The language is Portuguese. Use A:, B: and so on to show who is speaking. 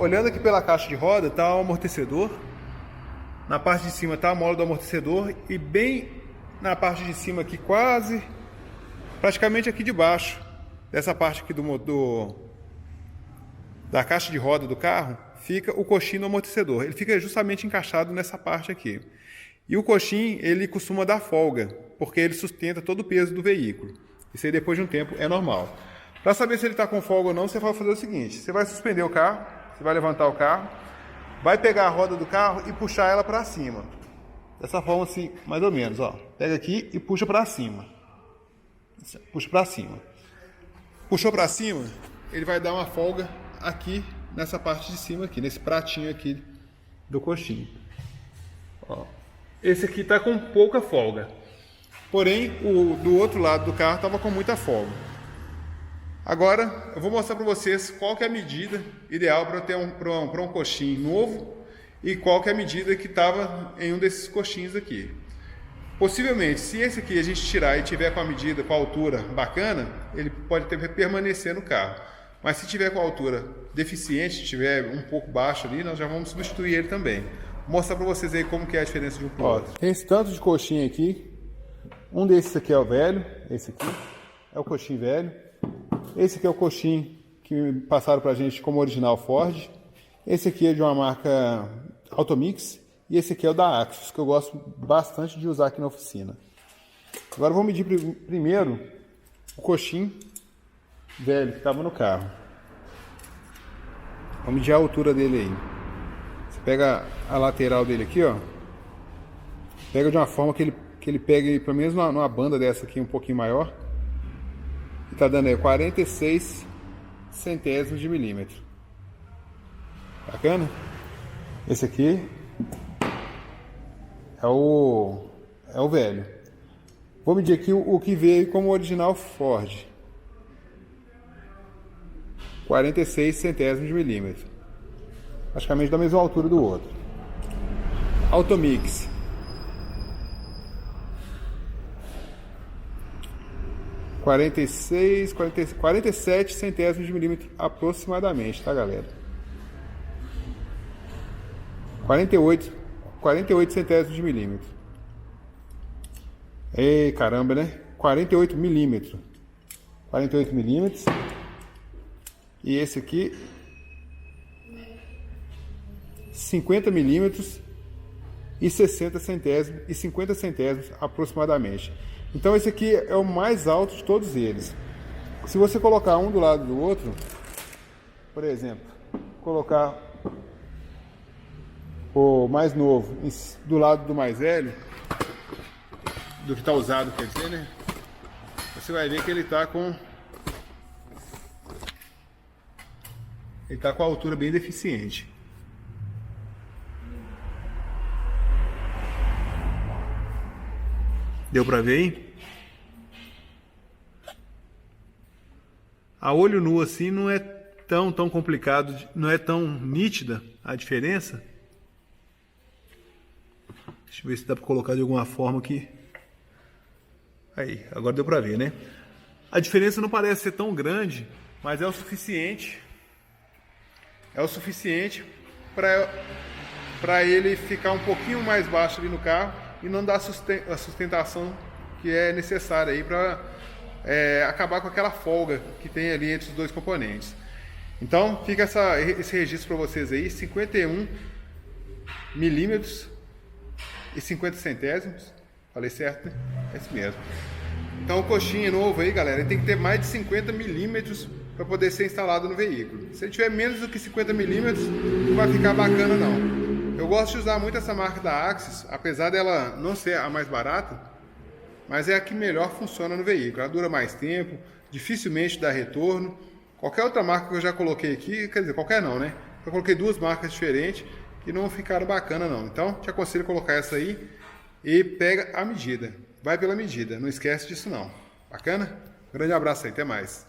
A: olhando aqui pela caixa de roda, tá o amortecedor. Na parte de cima tá a mola do amortecedor e bem na parte de cima aqui, praticamente aqui debaixo dessa parte aqui da caixa de roda do carro, fica o coxim do amortecedor. Ele fica justamente encaixado nessa parte aqui. E o coxim, ele costuma dar folga, porque ele sustenta todo o peso do veículo. Isso aí depois de um tempo é normal. Para saber se ele está com folga ou não, você vai fazer o seguinte: você vai suspender o carro, você vai levantar o carro, vai pegar a roda do carro e puxar ela para cima. Dessa forma assim, mais ou menos, ó. Pega aqui e puxa para cima. Puxa para cima. Puxou para cima, ele vai dar uma folga aqui nessa parte de cima aqui, nesse pratinho aqui do coxim. Ó. Esse aqui está com pouca folga. Porém, o do outro lado do carro estava com muita folga. Agora, eu vou mostrar para vocês qual que é a medida ideal para ter um coxim novo e qual que é a medida que estava em um desses coxins aqui. Possivelmente, se esse aqui a gente tirar e tiver com a medida, com a altura bacana, ele pode permanecer no carro. Mas se tiver com a altura deficiente, tiver um pouco baixo ali, nós já vamos substituir ele também. Vou mostrar para vocês aí como que é a diferença de um para o outro. Tem esse tanto de coxinha aqui. Um desses aqui é o velho, esse aqui é o coxim velho. Esse aqui é o coxim que passaram para a gente como original Ford. Esse aqui é de uma marca Automix. E esse aqui é o da Axis, que eu gosto bastante de usar aqui na oficina. Agora eu vou medir primeiro o coxim velho que estava no carro. Vamos medir a altura dele aí. Você pega a lateral dele aqui, ó. Pega de uma forma que ele pegue pelo menos numa banda dessa aqui um pouquinho maior. E tá dando aí 46 centésimos de milímetro. Bacana? Esse aqui é o velho. Vou medir aqui o que veio como original Ford. 46 centésimos de milímetro. Praticamente da mesma altura do outro. Automix. 47 centésimos de milímetro aproximadamente, tá, galera? 48 centésimos de milímetro. Ei, caramba, né? 48 milímetros. 48 milímetros. E esse aqui, 50 milímetros e 60 centésimos e 50 centésimos aproximadamente. Então esse aqui é o mais alto de todos eles. Se você colocar um do lado do outro, por exemplo, colocar o mais novo do lado do mais velho, do que está usado, quer dizer, né? Você vai ver que ele está com a altura bem deficiente. Deu para ver aí? A olho nu assim não é tão complicado, não é tão nítida a diferença. Deixa eu ver se dá para colocar de alguma forma aqui. Aí, agora deu para ver, né? A diferença não parece ser tão grande, mas é o suficiente. É o suficiente para ele ficar um pouquinho mais baixo ali no carro e não dar a sustentação que é necessária aí para acabar com aquela folga que tem ali entre os dois componentes. Então fica esse registro para vocês aí: 51 milímetros e 50 centésimos. Falei certo, né? É isso mesmo. Então o coxinha novo aí, galera, ele tem que ter mais de 50 milímetros para poder ser instalado no veículo. Se ele tiver menos do que 50 milímetros, não vai ficar bacana não. Eu gosto de usar muito essa marca da Axis, apesar dela não ser a mais barata, mas é a que melhor funciona no veículo. Ela dura mais tempo, dificilmente dá retorno. Qualquer outra marca que eu já coloquei aqui, quer dizer, qualquer não, né? Eu coloquei duas marcas diferentes que não ficaram bacana não. Então, te aconselho a colocar essa aí e pega a medida. Vai pela medida, não esquece disso não. Bacana? Grande abraço aí, até mais.